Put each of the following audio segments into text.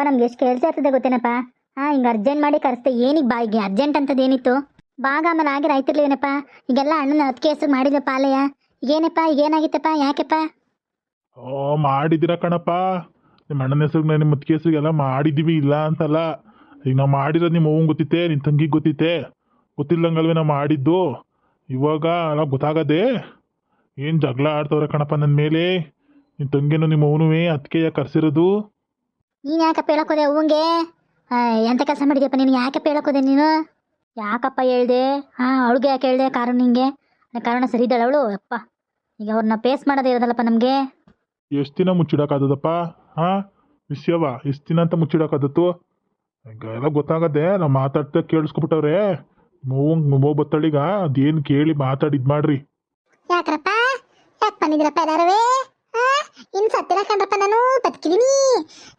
ನಮ್ಗೆ ಎಷ್ಟು ಕೆಲಸ ಇರ್ತದೆ ಗೊತ್ತೇನಪ್ಪ. ಹಿಂಗೆ ಅರ್ಜೆಂಟ್ ಮಾಡಿ ಕರೆಸ್ತೆ ಏನಿಗೆ ಬಾ ಈಗ ಅರ್ಜೆಂಟ್ ಅಂತದ್ದು ಏನಿತ್ತು ಬಾಗ ಆಮೇಲೆ ಆಗಿರ ಆಯ್ತಿರ್ಲಿವೇನಪ್ಪ. ಈಗೆಲ್ಲ ಅಣ್ಣನ ಅದಕ್ಕೆ ಹೆಸರು ಮಾಡಿದ್ವಪ್ಪ ಆಲಯ. ಈಗೇನಪ್ಪ ಈಗೇನಾಗಿತ್ತಪ್ಪ ಯಾಕೆಪ್ಪ? ಓ ಮಾಡಿದಿರ ಕಣಪ್ಪ. ನಿಮ್ಮ ಅಣ್ಣನ ಹೆಸ್ರಿಗೆ ನಿಮ್ಮ ಮುತ್ತಿಗೆ ಹೆಸ್ರಿಗೆಲ್ಲ ಮಾಡಿದ್ದೀವಿ ಇಲ್ಲ ಅಂತಲ್ಲ. ಈಗ ನಾವು ಮಾಡಿರೋದು ನಿಮ್ಮ ಅವ್ವಂಗೆ ಗೊತ್ತಿತ್ತೆ, ನಿನ್ನ ತಂಗಿಗೆ ಗೊತ್ತಿತ್ತೆ. ಗೊತ್ತಿಲ್ಲಂಗಲ್ವೇ ನಾವು ಮಾಡಿದ್ದು. ಇವಾಗ ಎಲ್ಲ ಗೊತ್ತಾಗದೆ ಏನು ಜಗಳ ಆಡ್ತವ್ರೆ ಕಣಪ್ಪ ನನ್ನ ಮೇಲೆ. ನಿನ್ನ ತಂಗಿನೂ ನಿಮ್ಮ ಅವನು ಅದಕ್ಕೆ ಕರ್ಸಿರೋದು. ನೀನು ಯಾಕಪ್ಪ ಹೇಳಕೋದೆ ಅವ್ವಂಗೆ? ಎಂಥ ಕೆಲಸ ಮಾಡಿದ್ಯಪ್ಪ ನೀನು? ಯಾಕಪ್ಪ ಹೇಳಕೋದೆ ನೀನು? ಯಾಕಪ್ಪ ಹೇಳ್ದೆ? ಅವಳಿಗೆ ಯಾಕೆ ಹೇಳ್ದೆ ಕಾರಣ? ನಿಂಗೆ ಕಾರಣ ಸರಿ ಇದ್ದಾಳೆ ಅವಳು ಅಪ್ಪ. ಈಗ ಅವ್ರನ್ನ ಪೇಸ್ ಮಾಡೋದೇ ಇರೋದಲ್ಲಪ್ಪ ನಮಗೆ. ಎಷ್ಟು ದಿನ ಮುಚ್ಚಿಡೋಕ್ಕಾದದಪ್ಪ? ವಿಷಯವ ಎಷ್ಟು ದಿನ ಅಂತ ಮುಚ್ಚಿಡೋಕ್ಕಾದತ್ತು? ಈಗ ಎಲ್ಲ ಗೊತ್ತಾಗದೆ ನಾವು ಮಾತಾಡ್ತಾ ಕೇಳಿಸ್ಕೊಬಿಟ್ಟವ್ರೆ. ನೋವು ಬತ್ತಳಿಗ ಅದೇನು ಕೇಳಿ ಮಾತಾಡಿದ್ ಮಾಡ್ರಿ. ಯಾಕ್ರಪ್ಪ ಯಾಕೆ ಬಂದಿದ್ರಪ್ಪ ಎಲ್ಲಾರವೇ? ಇನ್ನು ಸತ್ತಿರ ಕಂಡ್ರಪ್ಪ, ನಾನು ಬದುಕಿದೀನಿ.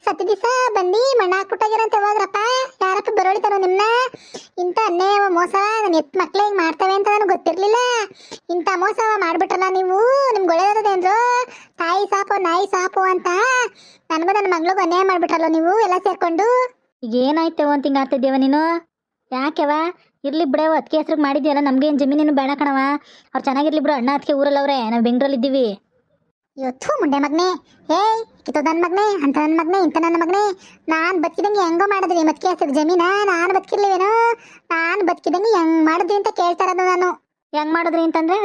ಸತ್ತ ದಿವಸ ಬಂದು ಮಣ್ಣ ಹಾಕ್ಬಿಟ್ಟಾಗಿರಂತ ಹೋದ್ರಪ್ಪ. ಯಾರಪ್ಪ ಬರೋಳಿತಾರೋ ನಿಮ್ಮನ್ನ? ಇಂಥ ಅನ್ಯಾಯ ಮೋಸ ನನ್ನ ಎತ್ತು ಮಕ್ಳು ಹಿಂಗೆ ಮಾಡ್ತವೆ ಅಂತ ನನಗೆ ಗೊತ್ತಿರಲಿಲ್ಲ. ಇಂಥ ಮೋಸ ಮಾಡಿಬಿಟ್ರಲ್ಲ ನೀವು. ನಿಮ್ಗೆ ಒಳ್ಳೇದೇಂದ್ರು ತಾಯಿ ಸಾಪು ನಾಯಿ ಸಾಪು ಅಂತ ನನಗೂ ನನ್ನ ಮಗಳಿಗೂ ಅನ್ಯಾಯ ಮಾಡಿಬಿಟ್ರಲ್ಲ ನೀವು ಎಲ್ಲ ಸೇರ್ಕೊಂಡು. ಈಗ ಏನಾಯ್ತೇವೋ ಅಂತ ಹಿಂಗೆ ಆಡ್ತಿದ್ದೀವ ನೀನು? ಯಾಕೆವ ಇರ್ಲಿ ಬಿಡವ, ಅದಕ್ಕೆ ಹೆಸ್ರಿಗೆ ಮಾಡಿದ್ಯಲ್ಲ, ನಮ್ಗೇನು ಜಮೀನೇನು ಬೇಡ ಕಣವ. ಅವ್ರು ಚೆನ್ನಾಗಿರ್ಲಿ ಬಿಡು, ಅಣ್ಣ ಅದಕ್ಕೆ ಊರಲ್ಲವ್ರೆ, ನಾವು ಬೆಂಗಳೂರಲ್ಲಿ ಇದ್ದೀವಿ. ಇವತ್ತು ಮುಂಡೆ ಮಗನೇ, ಏಯ್ ಕಿತ್ತೋ ನನ್ನ ಮಗನೇ, ಅಂತ ನನ್ನ ಮಗನೇ, ಇಂಥ ನನ್ನ ಮಗನೇ, ನಾನು ಬದುಕಿದಂಗೆ ಹೆಂಗೋ ಮಾಡಿದ್ರಿ ಮತ್ಕೆ ಹೆಸರು ಜಮೀನ? ನಾನು ಬದುಕಿರ್ಲಿವೇನೋ? ನಾನು ಬದುಕಿದಂಗೆ ಹೆಂಗೆ ಮಾಡಿದ್ರಿ ಅಂತ ಕೇಳ್ತಾ ಇರೋದು ನಾನು. ಹೆಂಗೆ ಮಾಡಿದ್ರಿ ಅಂತಂದರೆ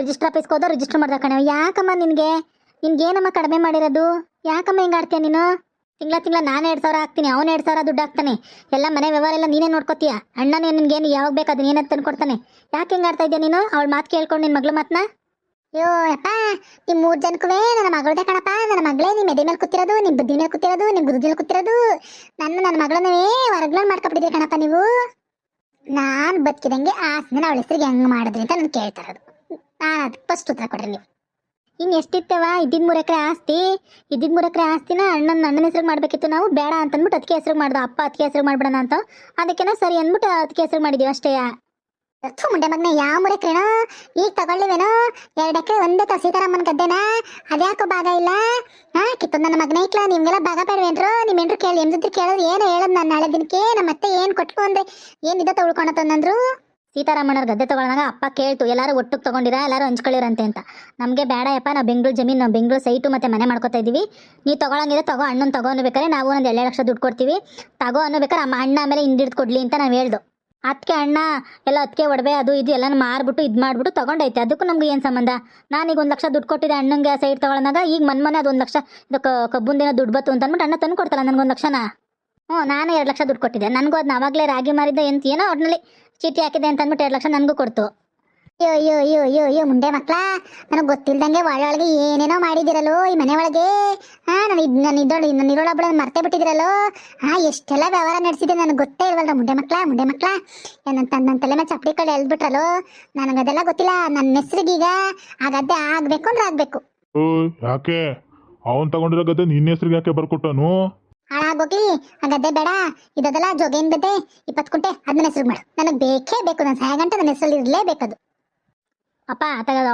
ರಿಜಿಸ್ಟರ್ ಆಫೀಸ್ಗೆ ಹೋದೋ ರಿಜಿಸ್ಟರ್ ಮಾಡ್ದ ಕಣವ. ಯಾಕಮ್ಮ ನಿನ್ಗೇನಮ್ಮ ಕಡಿಮೆ ಮಾಡಿರೋದು? ಯಾಕಮ್ಮ ಹಿಂಗೆ ಆಡ್ತೀಯ ನೀನು? ತಿಂಗಳ ನಾನು 2,000 ಹಾಕ್ತೀನಿ, ಅವ್ನು 2,000 ದುಡ್ಡು ಹಾಕ್ತಾನೆ. ಎಲ್ಲ ಮನೆ ವ್ಯವಹಾರ ಎಲ್ಲ ನೀನೇ ನೋಡ್ಕೋತೀಯ. ಅಣ್ಣನೇ ನಿನ್ಗೇನು ಯಾವಾಗ ಬೇಕು ಅದನ್ನ ಏನಾದ್ರು ತಂದು ಕೊಡ್ತಾನೆ. ಯಾಕೆ ಹಿಂಗೆ ಆಡ್ತಾ ಇದೆಯಾ ನೀನು? ಅವಳ ಮಾತು ಕೇಳ್ಕೊಂಡು ನಿನ್ನ ಮಗಳ ಮಾತನ್ನ. ಅಯ್ಯೋ ಅಪ್ಪ, ನಿಮ್ಮ 3 ಜನಕ್ಕೂ ನನ್ನ ಮಗಳದೇ ಕಣಪ್ಪ. ನನ್ನ ಮಗಳೇ ನಿಮ್ಮ ಎದೆ ಮೇಲೆ ಕೂತಿರೋದು, ನಿಮ್ಮ ಬುದ್ಧಿ ಮೇಲೆ ಕೂತಿರೋದು, ನಿಮ್ಮ ಗುರುದಿಲ್ ಕೂತಿರೋದು. ನನ್ನ ಮಗಳನ್ನೇ ಹೊರಗ್ಲೋನ್ ಮಾಡ್ಕೊಬಿಟ್ಟಿದ್ದೀರಿ ಕಣಪ್ಪ ನೀವು. ನಾನು ಬದುಕಿದಂಗೆ ಆಸ್ತಿನ ಅವಳ ಹೆಸರಿಗೆ ಹೆಂಗೆ ಮಾಡಿದ್ರಿ ಅಂತ ನಾನು ಕೇಳ್ತಾ ಇರೋದು. ನಾನು ಅದಕ್ಕೆ ಫಸ್ಟ್ ಉತ್ತರ ಕೊಡ್ರಿ ನೀವು. ಇನ್ನು ಎಷ್ಟಿತ್ತವ? ಇದ್ದಿದ್ದು 3 ಎಕರೆ ಆಸ್ತಿ. ಇದ್ದಿದ್ದು 3 ಎಕರೆ ಆಸ್ತಿನ ಅಣ್ಣನ ಹೆಸ್ರಿಗೆ ಮಾಡಬೇಕಿತ್ತು. ನಾವು ಬೇಡ ಅಂತಂದ್ಬಿಟ್ಟು ಅದಕ್ಕೆ ಹೆಸ್ರಿಗೆ ಮಾಡ್ದು. ಅಪ್ಪ ಅದಕ್ಕೆ ಹೆಸ್ರಿಗೆ ಮಾಡ್ಬಿಡೋಣ ಅಂತ ಅದಕ್ಕೆನ ಸರಿ ಅಂದ್ಬಿಟ್ಟು ಅದಕ್ಕೆ ಹೆಸ್ರಿಗೆ ಮಾಡಿದ್ದೀವಿ ಅಷ್ಟೇ. ಮುಂಡೆ ಮಗನೇ, ಯಾವ 3 ಎಕರೆನೋ ಈಗ ತಗೊಳ್ಳಿವೇನೋ? 2 ಎಕರೆ ಒಂದೇ ಸೀತಾರಾಮನ್ ಗದ್ದೆನಾ? ಅದ್ಯಾಕೋ ಭಾಗ ಇಲ್ಲ? ಕಿತ್ತೊಂದು ನನ್ನ ಮಗನೇ ಇಕ್ಲಾ. ನಿಮ್ಗೆಲ್ಲ ಭಾಗ ಬೇಡವೇನ್ರು? ನಿಮ್ಮೇನ್ರು ಕೇಳಿ ಎಂದಿದ್ರು ಕೇಳೋದು ಏನೋ ಹೇಳೋದು. ನಾನು ನಾಳೆ ದಿನಕ್ಕೆ ನಮ್ಮ ಮತ್ತೆ ಏನು ಕೊಟ್ಟು ಅಂದರೆ ಏನಿದೆ ತಗೊಳ್ಕೊಳತ್ತಂದ್ರು. ಸೀತಾರಾಮಣ್ಣವ್ರ ಗದ್ದೆ ತಗೊಳ್ಳೋದಾಗ ಅಪ್ಪ ಕೇಳ್ತು, ಎಲ್ಲರೂ ಒಟ್ಟಿಗೆ ತೊಗೊಂಡಿರ, ಎಲ್ಲರೂ ಹಂಚ್ಕೊಳ್ಳಿರಂತೆ ಅಂತ. ನಮಗೆ ಬೇಡ ಯಪ್ಪ, ನಾವು ಬೆಂಗಳೂರು ಜಮೀನು, ನಾವು ಬೆಂಗಳೂರು ಸೈಟು ಮತ್ತು ಮನೆ ಮಾಡ್ಕೊತಾ ಇದ್ದೀವಿ. ನೀವು ತೊಗೊಳಂಗಿದ್ರೆ ತಗೋ, ಅಣ್ಣನ ತಗೋ ಅನ್ನಬೇಕಾರೆ ನಾವು ಒಂದು 2 ಲಕ್ಷ ದುಡ್ಡು ಕೊಡ್ತೀವಿ. ತಗೋ ಅನ್ನಬೇಕಾರೆ ಅಣ್ಣ ಆಮೇಲೆ ಹಿಂದಿಡ್ದು ಕೊಡ್ಲಿ ಅಂತ ನಾವು ಹೇಳ್ದು. ಅದಕ್ಕೆ ಅಣ್ಣ ಎಲ್ಲ ಅದಕ್ಕೆ ಒಡವೆ ಅದು ಇದು ಎಲ್ಲ ಮಾರ್ಬಿಟ್ಟು ಇದು ಮಾಡಿಬಿಟ್ಟು ತೊಗೊಂಡೈತೆ. ಅದಕ್ಕೂ ನಮ್ಗೆ ಏನು ಸಂಬಂಧ? ನಾನೀಗ 1 ಲಕ್ಷ ದುಡ್ಡು ಕೊಟ್ಟಿದ್ದೆ ಅಣ್ಣಂಗೆ ಸೈಟ್ ತೊಗೊಳೋದಾಗ. ಈಗ ಮನೆ ಅದು 1 ಲಕ್ಷ ಇದು ಕಬ್ಬುಂದಿನ ದುಡ್ಡು ಬತ್ತು ಅಂತ ಅಂದ್ಬಿಟ್ಟು ಅಣ್ಣ ತಂದು ಕೊಡ್ತಲ್ಲ ನನಗೆ 1 ಲಕ್ಷನ. ನಾನು 2 ಲಕ್ಷ ದುಡ್ಡು ಕೊಟ್ಟಿದ್ದೆ. ನನಗೂ ಅದನ್ನ ಆವಾಗಲೇ ರಾಗಿ ಮಾರಿದ್ದೆ ಎಂತ ಏನೋ ಒಟ್ಟಿನಲ್ಲಿ ಚೀಟಿ ಹಾಕಿದೆ ಅಂತ ಅಂದ್ಬಿಟ್ಟು 2 ಲಕ್ಷ ನನಗೂ ಕೊಡ್ತು. ಅಯ್ಯೋ ಮುಂಡೆ ಮಕ್ಕಳ, ನನಗೆ ಗೊತ್ತಿಲ್ದಂಗೆ ಒಳಗೆ ಏನೇನೋ ಮಾಡಿದಿರಲ್ಲೋ ಈ ಮನೆ ಒಳಗೆ. ನಾನು ಇರೋಳೊಬ್ಬಳ ಮರ್ತೇ ಬಿಟ್ಟಿದಿರಲ್ಲೋ. ಎಷ್ಟೆಲ್ಲ ವ್ಯವಹಾರ ನಡೆಸಿದೆ ನನಗೆ ಗೊತ್ತೇ ಇಲ್ವಲ್ಲ ಮುಂಡೆ ಮಕ್ಕಳ. ನನ್ನ ತಲೆ ಮೇಲೆ ಚಪ್ಪಡಿ ಕಡೆ ಎಳ್ದ್ಬಿಟ್ರಲ್ಲೋ. ನನಗದೆಲ್ಲ ಗೊತ್ತಿಲ್ಲ. ನನ್ನ ಹೆಸ್ರಿಗೀಗ ಆ ಗದ್ದೆ ಆಗ್ಬೇಕು ಅಂದ್ರೆ ಆಗ್ಬೇಕು. ಯಾಕೆ ಅವನ್ ತಗೊಂಡಿರೋ ಗದ್ದೆ ನಿನ್ನ ಹೆಸ್ರಿಗೆ ಯಾಕೆ ಬರ್ಕೊಟ್ಟನು? ಹಾಳಾಗೋಗ್ಲಿ ಆ ಗದ್ದೆ ಬೇಡ. ಇದೆಲ್ಲ ಜೋಗೇನ್ ಗದ್ದೆ 20 ಕುಂಟೆ, ಅದನ್ನ ಹೆಸ್ರಿಗೆ ಮಾಡು. ನನಗೆ ಬೇಕೇ ಬೇಕು. ನಾನು ಸಾಯ ಗಂಟೆ ನನ್ನ ಹೆಸರಲ್ಲಿ ಇರಲೇಬೇಕದು. ಅಪ್ಪ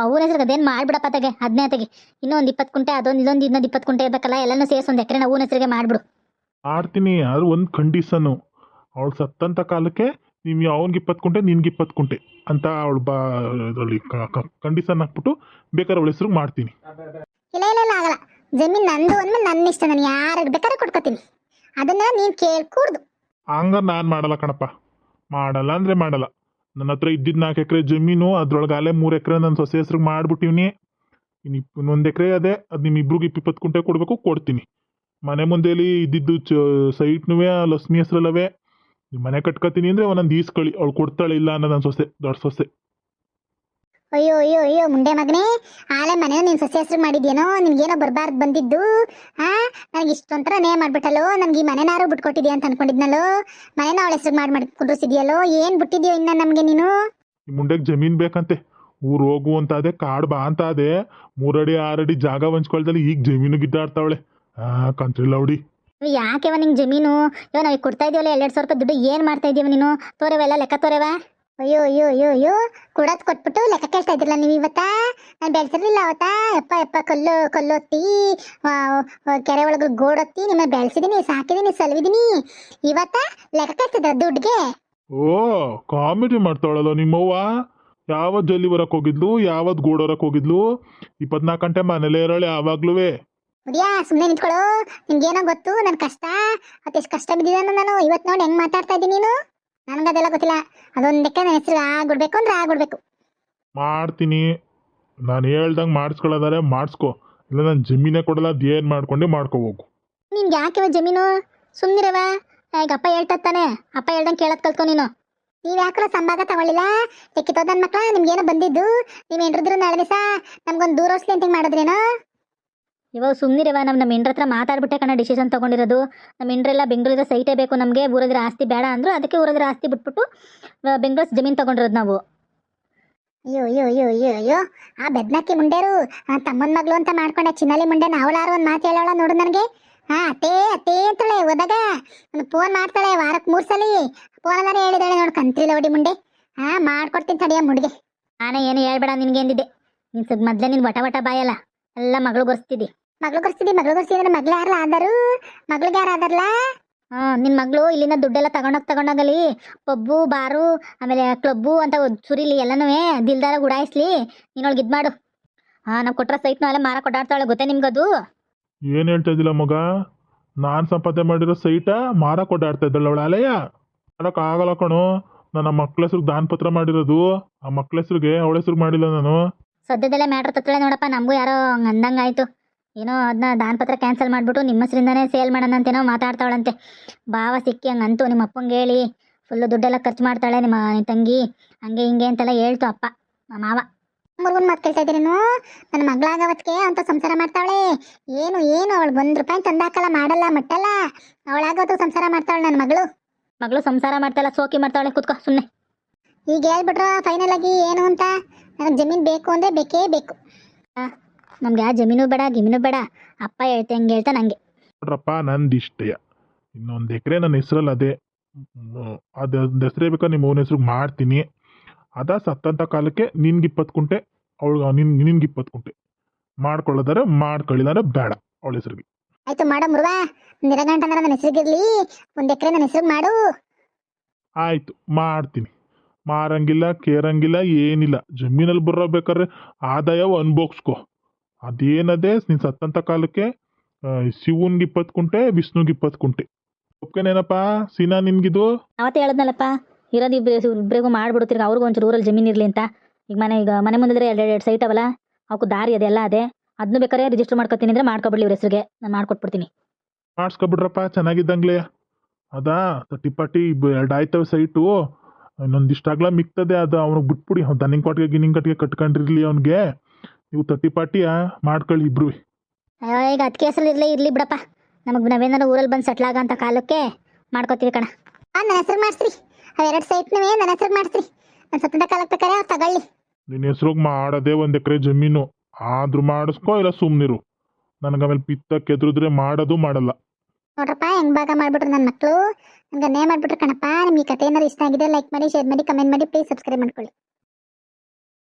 ಅವ್ರ ಹೆಸ್ರಿಗೆ ಅದೇನು ಮಾಡ್ಬಿಡಪ್ಪ ತೆಗೆ, 15 ತೆಗೆ. ಇನ್ನೊಂದು 20 ಕುಂಟೆ, ಇನ್ನೊಂದು 20 ಕುಂಟೆ ಇರ್ಬೇಕಲ್ಲ. ಎಲ್ಲನೂ ಸೇರಿಸಿ 1 ಎಕರೆ ಊನ ಹೆಸರಿಗೆ ಮಾಡ್ಬಿಡು. ಆಡ್ತೀನಿ, ಆದ್ರೆ ಒಂದು ಕಂಡೀಷನ್ನು. ಅವಳು ಸತ್ತಂತ ಕಾಲಕ್ಕೆ ನೀವು ಅವನಿಗೆ 20 ಕುಂಟೆ ನಿನ್ಗೆ 20 ಕುಂಟೆ ಅಂತ ಅವಳು ಇದರಲ್ಲಿ ಕಂಡೀಷನ್ ಹಾಕ್ಬಿಟ್ಟು ಬೇಕಾದ್ರೆ ಅವಳ ಹೆಸ್ರಿಗೆ ಮಾಡ್ತೀನಿ. ಇಲ್ಲ ಆಗಲ್ಲ. ಜಮೀನು ನಂದು ಅಂದ್ಮೇಲೆ ನನ್ನ ಇಷ್ಟ. ನಾನು ಯಾರಿಗೆ ಬೇಕಾದ್ರೆ ಕೊಟ್ಕೋತೀನಿ. ಅದನ್ನ ನೀನು ಕೇಳ್ಕೂಡ್ದು. ಹಂಗ ನಾನು ಮಾಡಲ್ಲ ಕಣಪ್ಪ. ಮಾಡಲ್ಲ ಅಂದರೆ ಮಾಡಲ್ಲ. ನನ್ನ ಹತ್ರ ಇದ್ದಿದ್ದು 4 ಎಕರೆ ಜಮೀನು, ಅದ್ರೊಳಗೆ ಅಲ್ಲೇ 3 ಎಕರೆ ನನ್ನ ಸೊಸೆ ಹೆಸ್ರಿಗೆ ಮಾಡ್ಬಿಟ್ಟಿವ್ನಿ. ಇನ್ನು 1 ಎಕರೆ ಅದೇ, ಅದು ನಿಮ್ಮಿಬ್ರಿಗೆ 20 ಕುಂಟೆ ಕೊಡಬೇಕು, ಕೊಡ್ತೀನಿ. ಮನೆ ಮುಂದೆಲಿ ಇದ್ದಿದ್ದು ಸೈಟ್ನೂ ಲಕ್ಷ್ಮಿ ಹೆಸ್ರಲ್ಲವೇ. ಮನೆ ಕಟ್ಕೋತೀನಿ ಅಂದರೆ ಒಂದೊಂದು ಈಸ್ಕಳಿ, ಅವಳು ಕೊಡ್ತಾಳೆ. ಇಲ್ಲ ಅನ್ನೋ ನನ್ನ ಸೊಸೆ, ದೊಡ್ಡ ಸೊಸೆ. ಅಯ್ಯೋ ಮುಂಡೆ ಮಗನೇ, ಆಲೆ ಮನೇನ ನೀನು ಸೊಸೆ ಹೆಸ್ರಿಗೆ ಮಾಡಿದ್ಯೇನೋ? ನಿನ್ಗೇನೋ ಬರಬಾರ್ದು ಬಂದಿದ್ದು. ನನಗೆ ಇಷ್ಟೊಂಥರ ನೇ ಮಾಡ್ಬಿಟ್ಟಲ್ಲೋ. ನನಗೆ ಈ ಮನೆನಾರು ಬಿಟ್ಕೊಟ್ಟಿದ್ಯಾ ಅಂತ ಅನ್ಕೊಂಡಿದ್ನಲ್ಲೋ. ಮನೇನ ಅವಳ ಹೆಸ್ರಿಗೆ ಮಾಡಿ ಕುಂಡ್ರಿಸಿದ್ಯಲ್ಲೋ. ಏನು ಬಿಟ್ಟಿದ್ಯೋ ಇನ್ನ ನಮಗೆ ನೀನು? ಈ ಮುಂಡೆಗೆ ಜಮೀನು ಬೇಕಂತೆ. ಊರು ಹೋಗು ಅಂತ ಅದೇ, ಕಾಡು ಬಾ ಅಂತ ಅದೇ. 3 ಅಡಿ 6 ಅಡಿ ಜಾಗ ಹಂಚ್ಕೊಳ್ದಲ್ಲಿ ಈಗ ಜಮೀನು ಗಿದ್ದಾಡ್ತಾವಳೆ. ಕಂತ್ರಿಲ್ಲ ಹುಡಿ. ಯಾಕೆವ ನಿಂಗೆ ಜಮೀನು? ಇವ ನಾವು ಕೊಡ್ತಾ ಇದೀವಲ್ಲ 2,000 ರೂಪಾಯಿ ದುಡ್ಡು, ಏನು ಮಾಡ್ತಾ ಇದೀವ ನೀನು? ತೋರೆವೆಲ್ಲ ಲೆಕ್ಕ ತೋರೆವ. ಅಯ್ಯೋ ಅಯ್ಯೋ ಅಯ್ಯೋ ಅಯ್ಯೋ ಕೊಡೋದ್ ಕೊಟ್ಬಿಟ್ಟು ಲೆಕ್ಕ ಕೇಳ್ತಾ ಇದ್ರಲ್ಲ ನೀವು ಇವತ್ತ. ನಾನು ಬೆಳ್ಸಿರ್ಲಿಲ್ಲ ಅವತ್ತ. ಯಪ್ಪ ಯಪ್ಪ ಕಲ್ಲೊತ್ತಿ ಕೆರೆ ಒಳಗೆ ಗೋಡೊತ್ತಿ ನಿಮ್ಮ ಬೆಳ್ಸಿದೀನಿ, ಸಾಕಿದೀನಿ, ಸಲವಿದೀನಿ. ಇವತ್ತ ಲೆಕ್ಕ ಕೇಳ್ತಿದ್ರ ದುಡ್ಗೆ. ಓ, ಕಾಮಿಡಿ ಮಾಡ್ತಾವಳಲ್ಲ ನಿಮ್ಮವ್ವ. ಯಾವತ್ ಜಲ್ಲಿ ಬರಕ್ ಹೋಗಿದ್ಲು, ಯಾವತ್ ಗೋಡೋರಕ್ ಹೋಗಿದ್ಲು? 24 ಗಂಟೆ ಮನೇಲೇ ಇರೋಳೆ ಯಾವಾಗ್ಲೂವೆ. ಮುದಿಯಾ ಸುಮ್ಮನೆ ನಿಂತ್ಕೊಳ್ಳೋ. ನಿನ್ಗೇನೋ ಗೊತ್ತು ನನ್ನ ಕಷ್ಟ, ಅದೆಷ್ಟು ಕಷ್ಟ ಬಿದ್ದಿದ್ದಾನು ನಾನು. ಇವತ್ತು ನೋಡಿ ಹೆಂಗ್ ಮಾತಾಡ್ತಾ ಇದ್ದೀನಿ ನೀನು. ನನ್ಗದೆಲ್ಲ ಗೊತ್ತಿಲ್ಲ. ಅದೊಂದಕ್ಕೆ ನನ್ನ ಹೆಸರು ಆಗ್ಬಿಡ್ಬೇಕು ಅಂದ್ರೆ ಆಗ್ಬಿಡ್ಬೇಕು. ಮಾಡ್ತೀನಿ, ನಾನು ಹೇಳ್ದಂಗೆ ಮಾಡಿಸ್ಕೊಳ್ಳೋದಾರೆ ಮಾಡಿಸ್ಕೊ, ಇಲ್ಲ ನಾನು ಜಮೀನೇ ಕೊಡಲ್ಲ. ಅದೇನು ಮಾಡ್ಕೊಂಡೆ ಮಾಡ್ಕೊ ಹೋಗು. ನಿನ್ಗೆ ಯಾಕೆ ಇವ ಜಮೀನು? ಸುಮ್ಮನಿರವ. ಈಗ ಅಪ್ಪ ಹೇಳ್ತಾನೆ, ಅಪ್ಪ ಹೇಳ್ದಂಗೆ ಕೇಳೋದ್ ಕಲ್ತ್ಕೊ ನೀನು. ನೀವ್ ಯಾಕೋ ಸಂಭಾಗ ತಗೊಳ್ಳಿಲ್ಲ? ತೆಕ್ಕಿತೋದ್ ನನ್ನ ಮಕ್ಳ ನಿಮ್ಗೇನೋ ಬಂದಿದ್ದು. ನೀವ್ ಹೆಂಡ್ರಿದ್ರು ನಾಳೆ ದಿವಸ ನಮ್ಗೊಂದು ದೂರಸ್ಲಿ ಅಂತ ಮಾಡಿದ್ರೇನೋ. ಇವಾಗ ಸುಮ್ಮನಿರವ. ನಮ್ಮ ಹೆಂಡ್ರ ಹತ್ರ ಮಾತಾಡ್ಬಿಟ್ಟೆ ಕಣ ಡಿಸಿಷನ್ ತೊಗೊಂಡಿರೋದು. ನಮ್ಮ ಹೆಂಡ್ರೆಲ್ಲ ಬೆಂಗಳೂರಿನ ಸೈಟೇ ಬೇಕು ನಮಗೆ, ಊರದ್ರ ಆಸ್ತಿ ಬೇಡ ಅಂದರು. ಅದಕ್ಕೆ ಊರದ್ರ ಆಸ್ತಿ ಬಿಟ್ಬಿಟ್ಟು ಬೆಂಗಳೂರು ಜಮೀನು ತೊಗೊಂಡಿರೋದು ನಾವು. ಅಯ್ಯೋ ಅಯ್ಯೋ ಅಯ್ಯೋ ಅಯ್ಯೋ ಅಯ್ಯೋ ಆ ಬೆದ್ನಕ್ಕಿ ಮುಂಡೇರು ತಮ್ಮನ ಮಗಳು ಅಂತ ಮಾಡ್ಕೊಂಡೆ. ಚಿನ್ನಲಿ ಮುಂಡೆ ಅವಳಾರು ಒಂದು ಮಾತು ಹೇಳೋಳ ನೋಡು ನನಗೆ. ಅತ್ತೇ ಅತ್ತೇ ಅಂತಾಳೆ. ಹೋದಾಗ ಒಂದು ಫೋನ್ ಮಾಡ್ತಾಳೆ ವಾರಕ್ಕೆ 3 ಸಲ. ಫೋನ್ ಅಲ್ಲಾರೆ ಹೇಳಿದಾಳೆ ನೋಡು, ಕಂತ್ರಿ ಲೌಡಿ ಮುಂಡೆ. ಮಾಡ್ಕೊಡ್ತೀನಿ ತಡಿಯ ಮುಡಿಗೆ. ನಾನೇ ಏನು ಹೇಳ್ಬೇಡ ನಿನ್ಗೆ ಎಂದಿದ್ದೆ. ನೀನು ಮೊದಲೇ ನೀನು ವಟ ಬಾಯಲ್ಲ, ಎಲ್ಲ ಮಗಳು ಗೊರ್ಸ್ತಿದ್ದಿ. ಮಗಳು ಗೊರ್ಸ್ತಿದ್ದಿ ಅಂದ್ರೆ ಮಗಳು ಯಾರಲ್ಲ ಆದರು? ಮಗಳಿಗೆ ಯಾರು ಆದಾರಲ್ಲ? ನಿನ್ನ ಮಗಳು ಇಲ್ಲಿಂದ ದುಡ್ಡೆಲ್ಲ ತಗೊಂಡೋಗಲಿ, ಪಬ್ಬು ಬಾರು ಆಮೇಲೆ ಕ್ಲಬ್ಬು ಅಂತ ಸುರಿಲಿ ಎಲ್ಲನೂ ದಿಲ್ದಾರ ಗುಡಾಯಿಸ್ಲಿ. ನೀನೊಳಗೆ ಇದು ಮಾಡು. ನಾವು ಕೊಟ್ಟರೆ ಸೈಟ್ನ ಎಲ್ಲ ಮಾರ ಕೊಟ್ಟಾಡ್ತಾಳೆ, ಗೊತ್ತೇ ನಿಮ್ಗದು? ಏನು ಹೇಳ್ತಾ ಇದ್ದಿಲ್ಲ ಮಗ? ನಾನು ಸಂಪಾದನೆ ಮಾಡಿರೋ ಸೈಟ ಮಾರ ಕೊಟ್ಟಾಡ್ತಾ ಇದ್ದಲ್ಲ ಅವಳ ಅಲೆಯ. ಮಾಡಕ್ ಆಗಲ್ಲ ಕಣೋ. ನನ್ನ ಮಕ್ಳ ಹೆಸ್ರಿಗೆ ದಾನ ಪತ್ರ ಮಾಡಿರೋದು. ಆ ಮಕ್ಳ ಹೆಸ್ರಿಗೆ ಅವಳ ಹೆಸ್ರಿಗೆ ಮಾಡಿಲ್ಲ ನಾನು. ಸದ್ಯದಲ್ಲೇ ಮ್ಯಾಟ್ರ್ ತತ್ತಳೆ ನೋಡಪ್ಪ. ನಮಗೂ ಯಾರೋ ಅಂದಂಗಾಯ್ತು. ಏನೋ ಅದನ್ನ ದಾನ ಪತ್ರ ಕ್ಯಾನ್ಸಲ್ ಮಾಡಿಬಿಟ್ಟು ನಿಮ್ಮ ಹೆಸರಿಂದನೇ ಸೇಲ್ ಮಾಡೋಣ ಅಂತೇನೋ ಮಾತಾಡ್ತಾವಳಂತೆ. ಭಾವ ಸಿಕ್ಕಿ ಹಂಗಂತೂ ನಿಮ್ಮ ಅಪ್ಪಂಗೆ ಹೇಳಿ ಫುಲ್ಲು ದುಡ್ಡೆಲ್ಲ ಖರ್ಚು ಮಾಡ್ತಾಳೆ ನಿಮ್ಮ ತಂಗಿ, ಹಂಗೆ ಹಿಂಗೆ ಅಂತೆಲ್ಲ ಹೇಳ್ತು ಅಪ್ಪ ಮಾವ. ಮುರುಗನ್ ಮಾತು ಕೇಳ್ತಾ ಇದ್ದೀರಿ ನೀವು? ನನ್ನ ಮಗಳಾಗವತ್ಗೆ ಅಂತ ಸಂಸಾರ ಮಾಡ್ತಾವಳೆ. ಏನು ಅವಳು 1 ರೂಪಾಯಿ ತಂದಾಕಲ್ಲ, ಮಾಡಲ್ಲ, ಮಟ್ಟಲ್ಲ. ಅವಳಾಗವತ್ತು ಸಂಸಾರ ಮಾಡ್ತಾವಳೆ ನನ್ನ ಮಗಳು ಸಂಸಾರ ಮಾಡ್ತಾಳೆ, ಸೋಕಿ ಮಾಡ್ತಾವಳೆ. ಕೂತ್ಕೋ ಸುಮ್ಮನೆ. ಈಗ ಹೇಳ್ಬಿಟ್ರು ಫೈನಲ್ ಆಗಿ ಏನು ಅಂತ? ನನಗೆ ಜಮೀನು ಬೇಕು ಅಂದರೆ ಬೇಕೇ ಬೇಕು. ನಮ್ಗೆ ಆ ಜಮೀನು ಬೇಡ ಗಿಮೀನು ಬೇಡ. ಅಪ್ಪ ಹೇಳ್ತೆ ಹಂಗೆ ಹೇಳ್ತಾ ನಂಗೆ. ನೋಡ್ರಪ್ಪ, ನಂದು ಇಷ್ಟಯ. 1 ಎಕರೆ ನನ್ನ ಹೆಸ್ರಲ್ಲಿ ಅದೇ. ಅದು ಹೆಸರೇ ಬೇಕಾ ನಿಮ್ಮ ಓನ್ ಹೆಸ್ರಿಗೆ ಮಾಡ್ತೀನಿ. ಅದ ಸತ್ತಂಥ ಕಾಲಕ್ಕೆ ನಿನ್ಗೆ 20 ಕುಂಟೆ, ಅವಳು ನಿನ್ಗೆ 20 ಕುಂಟೆ ಮಾಡ್ಕೊಳ್ಳೋದಾರೆ ಮಾಡ್ಕೊಳ್ಳಿದಾರೆ ಬೇಡ ಅವಳ ಹೆಸ್ರಿಗೆ. ಆಯ್ತು ಮಾಡೋ ಮುರುಗ. 1 ಗಂಟೆ ಅಂದ್ರೆ ನನ್ನ ಹೆಸರಿಗಿರ್ಲಿ. 1 ಎಕರೆ ನನ್ನ ಹೆಸರಿಗೆ ಮಾಡು. ಆಯ್ತು ಮಾಡ್ತೀನಿ. ಮಾರಂಗಿಲ್ಲ ಕೇರಂಗಿಲ್ಲ ಏನಿಲ್ಲ. ಜಮೀನಲ್ಲಿ ಬರಬೇಕಾದ್ರೆ ಆದಾಯವು ಅನ್ಭೋಗಿಸ್ಕೊ. ಅದೇನದೇ ನೀನು ಸತ್ತಂಥ ಕಾಲಕ್ಕೆ ಶಿವನ್ಗೆ 20 ಕುಂಟೆ, ವಿಷ್ಣುಗೆ 20 ಕುಂಟೆ. ಒಪ್ಕೇನೇನಪ್ಪ ಸೀನಾ ನಿನ್ಗಿದು? ಅವತ್ತೇ ಹೇಳದ್ನಲ್ಲಪ್ಪ, ಇರೋದು ಇಬ್ಬರಿಗೂ ಮಾಡ್ಬಿಡ್ತೀರಿ. ಅವ್ರಿಗೂ ಒಂಚೂರು ಊರಲ್ಲಿ ಜಮೀನು ಇರಲಿ ಅಂತ. ಈಗ ಮನೆ ಮುಂದಿದ್ರೆ 2 ಸೈಟ್ ಅವಲ್ಲ, ಅವಕ್ಕೂ ದಾರಿ ಅದೆಲ್ಲ ಅದೇ. ಅದನ್ನು ಬೇಕಾದ್ರೆ ರಿಜಿಸ್ಟರ್ ಮಾಡ್ಕೊತೀನಿ ಅಂದರೆ ಮಾಡ್ಕೊಬಿಡ್ಲಿ ಇವ್ರ ಹೆಸರಿಗೆ, ನಾನು ಮಾಡ್ಕೊಟ್ಬಿಡ್ತೀನಿ. ಮಾಡಿಸ್ಕೊಬಿಡ್ರಪ್ಪ ಚೆನ್ನಾಗಿದ್ದಂಗ್ಲೇ. ಅದಾ 30-40 2 ಆಯ್ತವೆ ಸೈಟು. ಇನ್ನೊಂದಿಷ್ಟಾಗ್ಲ ಮಿಕ್ತದೆ. ಅದು ಅವ್ನಿಗೆ ಬಿಟ್ಬಿಡಿ. ದನಿಂಗ್ ಕೊಟ್ಟಿಗೆ ಗಿನಿಂಗ್ ಕಟ್ಟಿಗೆ ಕಟ್ಕೊಂಡಿರ್ಲಿ ಅವ್ನಿಗೆ. ನೀವು 30-40 ಮಾಡ್ಕೊಳ್ಳಿ ಇಬ್ರು. ಅಯ್ಯೋ, ಈಗ ಅದಕ್ಕೆ ಹೆಸರು ಇರಲಿ ಬಿಡಪ್ಪ. ನಾವೇನಾದ್ರು ಊರಲ್ಲಿ ಬಂದು ಸೆಟ್ಲ್ ಆಗೋ ಅಂತ ಕಾಲಕ್ಕೆ ಮಾಡ್ಕೋತೀವಿ ಕಣ. ನನ್ನ ಹೆಸರು ಮಾಡಿಸ್ರಿ. ಅವು 2 ಸೈಟ್ನೂ ನನ್ನ ಹೆಸರು ಮಾಡಿಸ್ರಿ. ನನ್ನ ಸತ್ತಂಥ ಕಾಲಕ್ಕೆ ಬೇಕಾರೆ ಅವ್ರು ತಗೊಳ್ಳಿ. ನಿನ್ನ ಹೆಸ್ರಿಗೆ ಮಾಡೋದೇ 1 ಎಕರೆ ಜಮೀನು. ಆದ್ರೂ ಮಾಡಿಸ್ಕೊ, ಇಲ್ಲ ಸುಮ್ಮನಿರು. ನನಗಾಮೇಲೆ ಪಿತ್ತಕ್ಕೆ ಎದುರಿದ್ರೆ ಮಾಡೋದು ಮಾಡಲ್ಲ. ನೋಡ್ರಪ್ಪ ಹೆಂಗ್ ಭಾಗ ಮಾಡ್ಬಿಟ್ರು ನನ್ನ ಮಕ್ಕಳು. ನನಗೆ ನೇ ಮಾಡ್ಬಿಟ್ರು ಕಣಪ್ಪ. ನಿಮ್ಗೆ ಈ ಕಥೆ ಏನಾದ್ರು ಇಷ್ಟ ಆಗಿದೆ ಲೈಕ್ ಮಾಡಿ, ಶೇರ್ ಮಾಡಿ, ಕಮೆಂಟ್ ಮಾಡಿ, ಪ್ಲೀಸ್ ಸಬ್ಸ್ಕ್ರೈಬ್ ಮಾಡ್ಕೊಳ್ಳಿ.